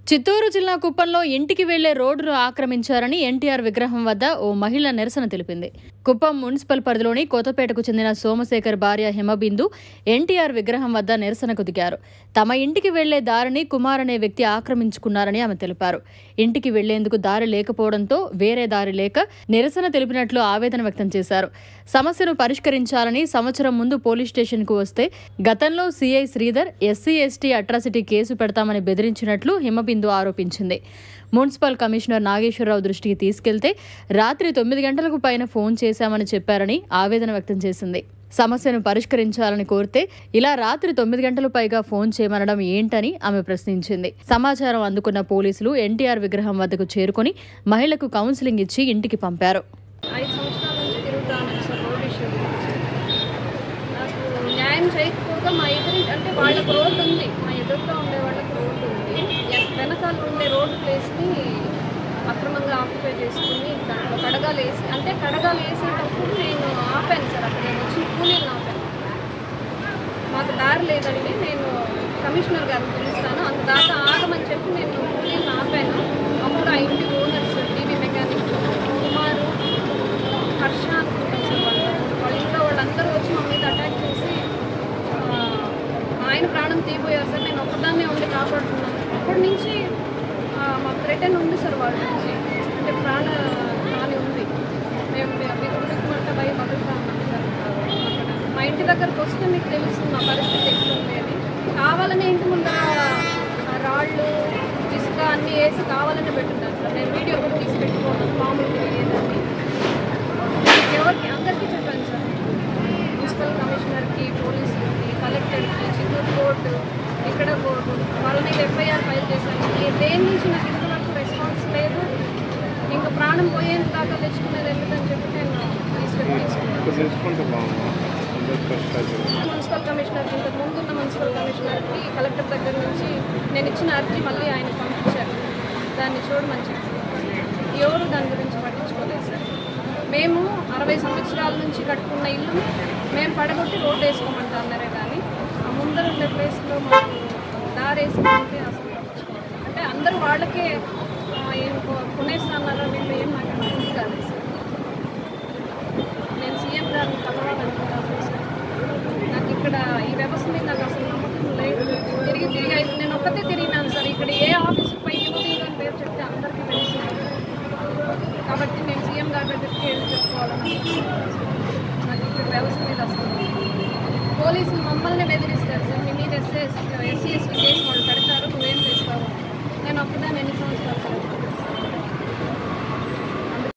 చిత్తూరు జిల్లా కుప్పంలో ఇంటికి వెళ్లే రోడ్డును ఆక్రమించారని ఎన్టీఆర్ విగ్రహం వద్ద ఓ మహిళ నిరసన తెలిపింది. కుప్పం మున్సిపల్ పరిధిలోని కొత్తపేటకు చెందిన సోమశేఖర్ భార్య హిమబిందు ఎన్టీఆర్ విగ్రహం వద్ద నిరసనకు దిగారు. తమ ఇంటికి వెళ్లే దారిని కుమార్ అనే వ్యక్తి ఆక్రమించుకున్నారని ఆమె తెలిపారు. ఇంటికి వెళ్లేందుకు దారి లేకపోవడంతో వేరే దారి లేక నిరసన తెలిపినట్లు ఆవేదన వ్యక్తం చేశారు. సమస్యను పరిష్కరించాలని సంవత్సరం ముందు పోలీస్ స్టేషన్కు వస్తే గతంలో సీఐ శ్రీధర్ ఎస్సీ/ఎస్టీ అట్రాసిటీ కేసు పెడతామని బెదిరించినట్లు హిమబిందు ఆరోపించింది. మున్సిపల్ కమిషనర్ నాగేశ్వరరావు దృష్టికి తీసుకెళ్తే రాత్రి 9 గంటలకు పైన ఫోన్ చేశామని చెప్పారని ఆవేదన వ్యక్తం చేసింది. సమస్యను పరిష్కరించాలని కోరితే ఇలా రాత్రి 9 గంటలు పైగా ఫోన్ చేయమనడం ఏంటని ఆమె ప్రశ్నించింది. సమాచారం అందుకున్న పోలీసులు ఎన్టీఆర్ విగ్రహం వద్దకు చేరుకుని మహిళకు కౌన్సిలింగ్ ఇచ్చి ఇంటికి పంపారు. 5 సంవత్సరాల నుంచి తిరుగుతాను సార్ రోడ్ ఇష్యూ గురించి. నాకు న్యాయం చేయకపోగా మా ఎదురు అంటే వాళ్ళకు రోడ్డు ఉంది, మా ఎదురుగా ఉండే వాళ్ళకి రోడ్డు ఉంది, వెనకాల ఉండే రోడ్డు ప్లేస్ని అక్రమంగా ఆక్యుపై చేసుకుని దాంట్లో కడగాలు వేసి అంటే కడగాలు వేసేటప్పుడు నేను ఆపాను సార్. అక్కడ నేను వచ్చి కూలీలను ఆపాను. మాకు దారి లేదండి, నేను కమిషనర్ గారిని పిలుస్తాను, అంత దాకా ఆగమని చెప్పి నేను కూలీలను ఆపాను. అప్పుడు ఆ ఇంటి ఓనర్స్ టీవీ మెకానిక్ కుమారు హర్ష అనుకుంటాం సార్, వాళ్ళ ఇంట్లో వాళ్ళందరూ వచ్చి మా మీద అటాక్ చేసి ఆయన ప్రాణం తీయబోయారు సార్. నేను ఒక్కదాన్నే ఉండి కాపాడుతున్నాను. అప్పటి నుంచి మాకు రిటర్న్ ఉంది సార్ వాళ్ళ నుంచి, అంటే ప్రాణ హాని ఉంది. మేము బిగుమంట భయ బతుకుతా ఉన్నాం సార్. మా ఇంటి దగ్గరకు వస్తే మీకు తెలుస్తుంది మా పరిస్థితి ఎట్లుంది అని. కావాలని ఇంటి ముందర రాళ్ళు ఇసుక అన్నీ వేసి కావాలని పెట్టున్నాను సార్. నేను వీడియో కూడా తీసి పెట్టుకోను, మామూలుగా లేదండి. ఎవరికి అందరికీ చెప్పాను సార్, మున్సిపల్ కమిషనర్కి, పోలీసులకి, కలెక్టర్కి, చిత్తూరు కోర్టు, ఇక్కడ కోర్టు, వాళ్ళ మీద ఎఫ్ఐఆర్ ఫైల్ చేశాను. దేని నుంచి నాకు ఇంతవరకు రెస్పాన్స్ లేదు. ఇంకా ప్రాణం పోయేంత దాకా తెచ్చుకునేది ఎందుకని చెప్పి నేను తీసుకున్నాను. మున్సిపల్ కమిషనర్కి, ఇంతకు ముందున్న మున్సిపల్ కమిషనర్కి కలెక్టర్ దగ్గర నుంచి నేను ఇచ్చిన అర్జీ మళ్ళీ ఆయన పంపించారు. దాన్ని చూడమని చెప్పి ఎవరు దాని గురించి పట్టించుకోలేదు సార్. మేము 60 సంవత్సరాల నుంచి కట్టుకున్న ఇల్లుని మేము పడగొట్టి రోడ్డు వేసుకోమంటా అన్నారే కానీ ఆ ముందర ఉండే ప్లేస్లో మాకు దారి వేసుకుంటే అసలు అంటే అందరూ వాళ్ళకే ఏం కొనేస్తాన్నారో మేము ఏం నాకు అర్థం కాలేదు సార్. నేను సీఎం గారిని కలవాలనుకుంటాను సార్. నాకు ఇక్కడ ఈ వ్యవస్థ మీద నాకు అసలు నమ్మకం లేదు. తిరిగి నేను ఒక్కతే తిరిగినాను సార్. ఇక్కడ ఏ ఆఫీసుకు పైకి పోయి అని పేరు చెప్తే అందరికీ తెలుస్తుంది. కాబట్టి నేను సీఎం గారి దగ్గరికి వెళ్ళి చెప్పుకోవాలని నాకు ఇక్కడ వ్యవస్థ మీద అసలు పోలీసులు మమ్మల్ని బెదిరిస్తారు సార్. మీ మీద ఎస్సీ/ఎస్టీ కేసు వాళ్ళు పెడతారు, నువ్వేం చేస్తావు. నేను ఒక్కదాన్ని ఎన్ని సంవత్సరాలు